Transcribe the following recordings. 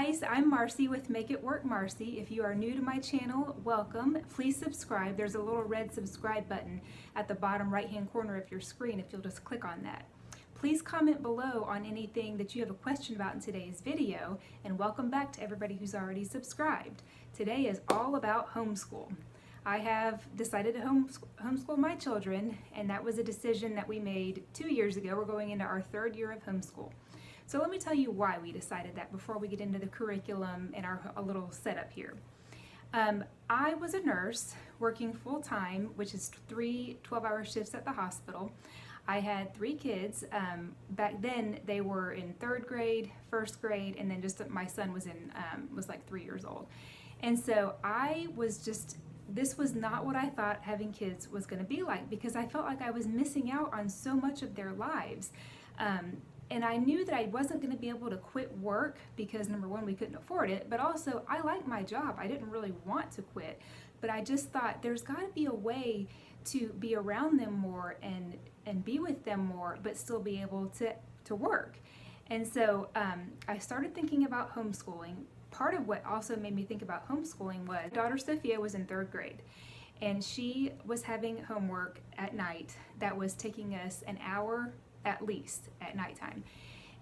guys, I'm Marcy with Make It Work Marcy. If you are new to my channel, welcome. Please subscribe. There's a little red subscribe button at the bottom right hand corner of your screen if you'll just click on that. Please comment below on anything that you have a question about in today's video, and welcome back to everybody who's already subscribed. Today is all about homeschool. I have decided to homeschool my children, and that was a decision that we made 2 years ago. We're going into our third year of homeschool. So let me tell you why we decided that before we get into the curriculum and a little setup here. I was a nurse working full-time, which is 3 12-hour shifts at the hospital. I had 3 kids. Back then they were in 3rd grade, 1st grade, and then just my son was like 3 years old. And so this was not what I thought having kids was going to be like, because I felt like I was missing out on so much of their lives. And I knew that I wasn't going to be able to quit work because, number one, we couldn't afford it, but also I liked my job. I didn't really want to quit, but I just thought there's got to be a way to be around them more and be with them more, but still be able to work. And so I started thinking about homeschooling. Part of what also made me think about homeschooling was my daughter Sophia was in 3rd grade, and she was having homework at night that was taking us an hour at least at nighttime.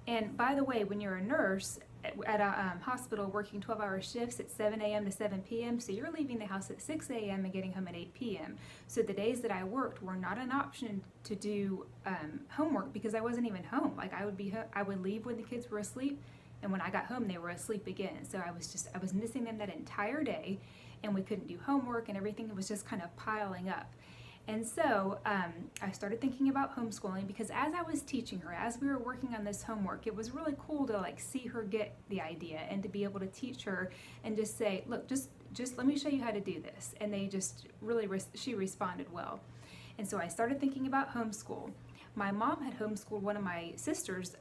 And by the way, when you're a nurse at a hospital working 12-hour shifts at 7 a.m. to 7 p.m., so you're leaving the house at 6 a.m. and getting home at 8 p.m. So the days that I worked were not an option to do homework because I wasn't even home. Like I would leave when the kids were asleep, and when I got home they were asleep again. So I was missing them that entire day, and we couldn't do homework, and everything was just kind of piling up. And so I started thinking about homeschooling because as I was teaching her, as we were working on this homework, it was really cool to see her get the idea and to be able to teach her and just say, look, just let me show you how to do this. And they just really, she responded well. And so I started thinking about homeschool. My mom had homeschooled one of my sisters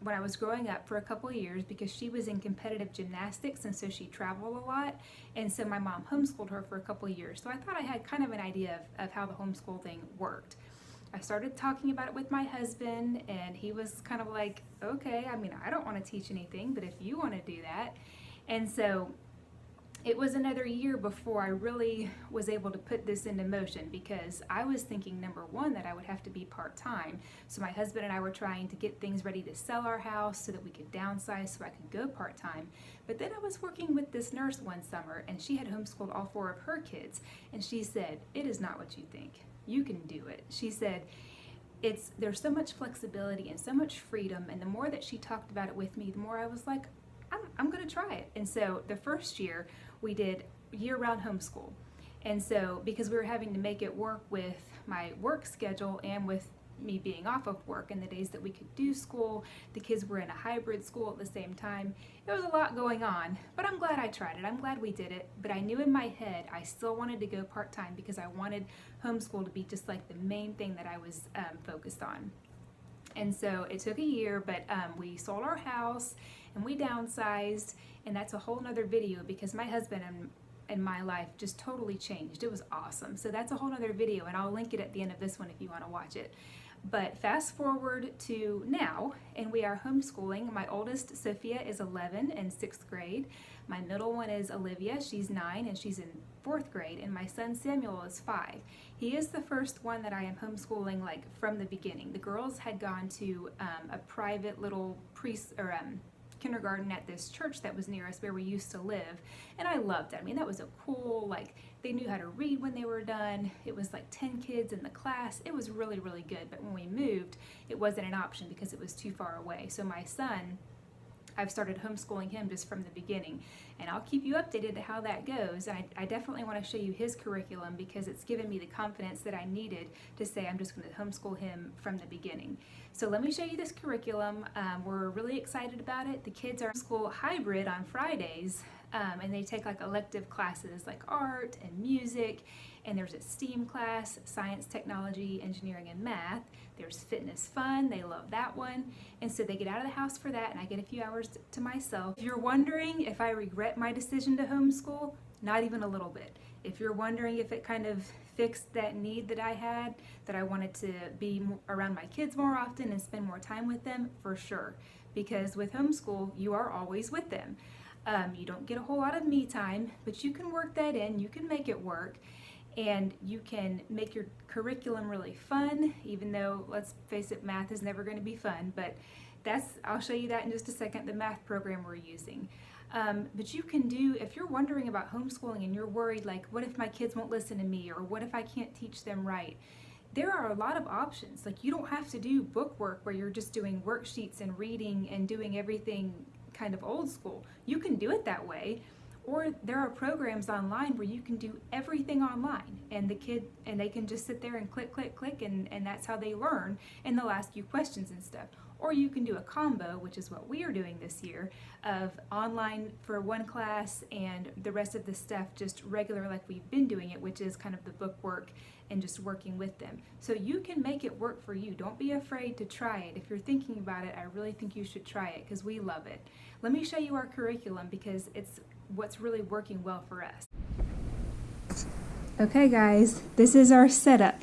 when I was growing up for a couple of years because she was in competitive gymnastics, and so she traveled a lot, and so my mom homeschooled her for a couple of years. So I thought I had kind of an idea of how the homeschool thing worked. I started talking about it with my husband, and he was kind of like, okay, I mean, I don't want to teach anything, but if you want to do that. And so it was another year before I really was able to put this into motion, because I was thinking, number one, that I would have to be part-time. So my husband and I were trying to get things ready to sell our house so that we could downsize so I could go part-time. But then I was working with this nurse one summer, and she had homeschooled all 4 of her kids, and she said, it is not what you think. You can do it. She said, there's so much flexibility and so much freedom, and the more that she talked about it with me, the more I was like, I'm going to try it. And so the first year we did year-round homeschool. And so because we were having to make it work with my work schedule and with me being off of work and the days that we could do school, the kids were in a hybrid school at the same time. There was a lot going on, but I'm glad I tried it. I'm glad we did it. But I knew in my head I still wanted to go part-time because I wanted homeschool to be just like the main thing that I was focused on. And so it took a year, but we sold our house and we downsized, and that's a whole nother video because my husband and my life just totally changed. It was awesome. So that's a whole nother video, and I'll link it at the end of this one if you want to watch it. But fast forward to now, and we are homeschooling. My oldest, Sophia, is 11 in 6th grade. My middle one is Olivia. She's 9 and she's in 4th grade. And my son Samuel is 5. He is the first one that I am homeschooling from the beginning. The girls had gone to a private little kindergarten at this church that was near us where we used to live, and I loved it. I mean, that was a cool, they knew how to read when they were done. It was 10 kids in the class. It was really, really good. But when we moved, it wasn't an option because it was too far away. So my son, I've started homeschooling him just from the beginning, and I'll keep you updated to how that goes. And I definitely want to show you his curriculum because it's given me the confidence that I needed to say I'm just going to homeschool him from the beginning. So let me show you this curriculum. We're really excited about it. The kids are school hybrid on Fridays, and they take elective classes like art and music, and there's a STEAM class, science, technology, engineering, and math. There's fitness fun, they love that one, and so they get out of the house for that, and I get a few hours to myself. If you're wondering if I regret my decision to homeschool, not even a little bit. If you're wondering if it kind of fixed that need that I had, that I wanted to be around my kids more often and spend more time with them, for sure. Because with homeschool, you are always with them. You don't get a whole lot of me time, but you can work that in, you can make it work, and you can make your curriculum really fun, even though, let's face it, math is never going to be fun, but I'll show you that in just a second, the math program we're using. But you can do, if you're wondering about homeschooling and you're worried, like, what if my kids won't listen to me, or what if I can't teach them right? There are a lot of options. Like, you don't have to do book work where you're just doing worksheets and reading and doing everything kind of old school. You can do it that way, or there are programs online where you can do everything online, and they can just sit there and click, click, click, and that's how they learn, and they'll ask you questions and stuff. Or you can do a combo, which is what we are doing this year, of online for one class and the rest of the stuff just regular like we've been doing it, which is kind of the book work and just working with them. So you can make it work for you. Don't be afraid to try it. If you're thinking about it, I really think you should try it because we love it. Let me show you our curriculum because it's what's really working well for us. Okay guys, this is our setup.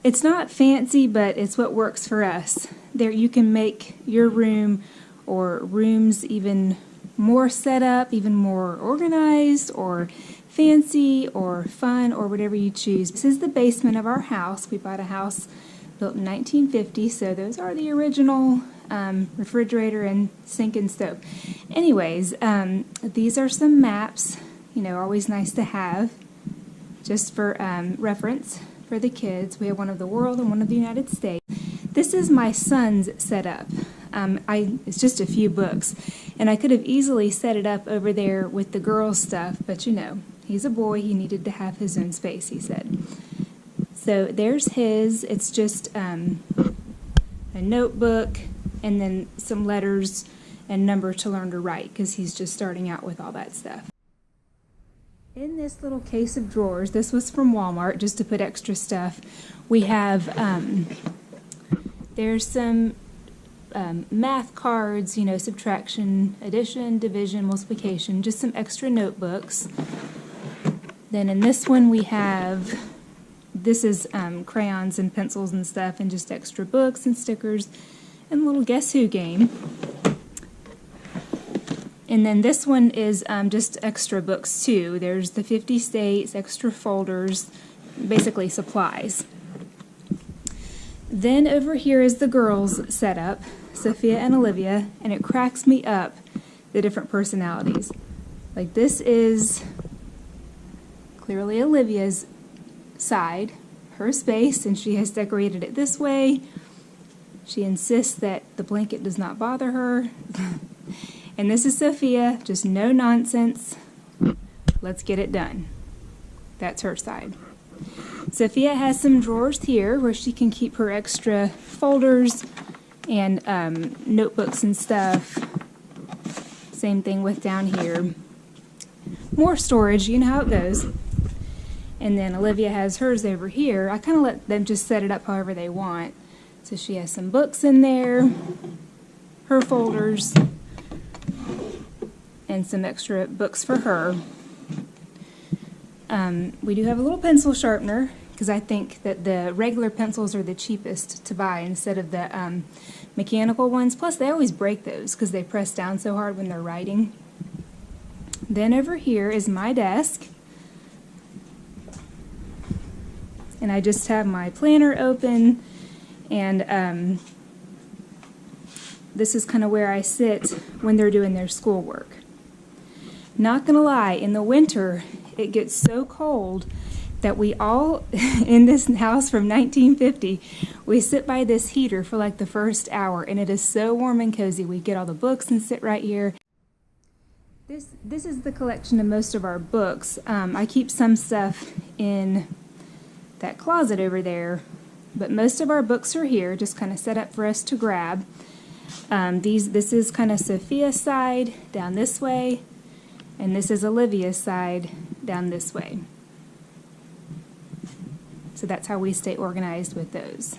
It's not fancy, but it's what works for us. There you can make your room or rooms even more set up, even more organized or fancy or fun or whatever you choose. This is the basement of our house. We bought a house built in 1950, so those are the original refrigerator and sink and stove. Anyways, these are some maps, always nice to have just for reference for the kids. We have one of the world and one of the United States. This is my son's setup. It's just a few books, and I could have easily set it up over there with the girls' stuff, but he's a boy, he needed to have his own space, he said. So there's his. It's just a notebook and then some letters and number to learn to write because he's just starting out with all that stuff. In this little case of drawers, this was from Walmart just to put extra stuff, we have, there's some math cards, subtraction, addition, division, multiplication, just some extra notebooks. Then in this one we have, this is crayons and pencils and stuff, and just extra books and stickers and a little guess who game. And then this one is just extra books too. There's the 50 states, extra folders, basically supplies. Then over here is the girls' setup, Sophia and Olivia, and it cracks me up, the different personalities. Like, this is clearly Olivia's side, her space, and she has decorated it this way. She insists that the blanket does not bother her. And this is Sophia, just no nonsense. Let's get it done. That's her side. Sophia has some drawers here where she can keep her extra folders and notebooks and stuff. Same thing with down here. More storage, you know how it goes. And then Olivia has hers over here. I kind of let them just set it up however they want. So she has some books in there, her folders, and some extra books for her. We do have a little pencil sharpener because I think that the regular pencils are the cheapest to buy instead of the mechanical ones. Plus they always break those because they press down so hard when they're writing. Then over here is my desk. And I just have my planner open, and this is kind of where I sit when they're doing their schoolwork. Not gonna lie, in the winter it gets so cold that we all, in this house from 1950, we sit by this heater for like the first hour, and it is so warm and cozy. We get all the books and sit right here. This is the collection of most of our books. I keep some stuff in that closet over there, but most of our books are here, just kind of set up for us to grab. This is kind of Sophia's side down this way, and this is Olivia's side down this way. So that's how we stay organized with those.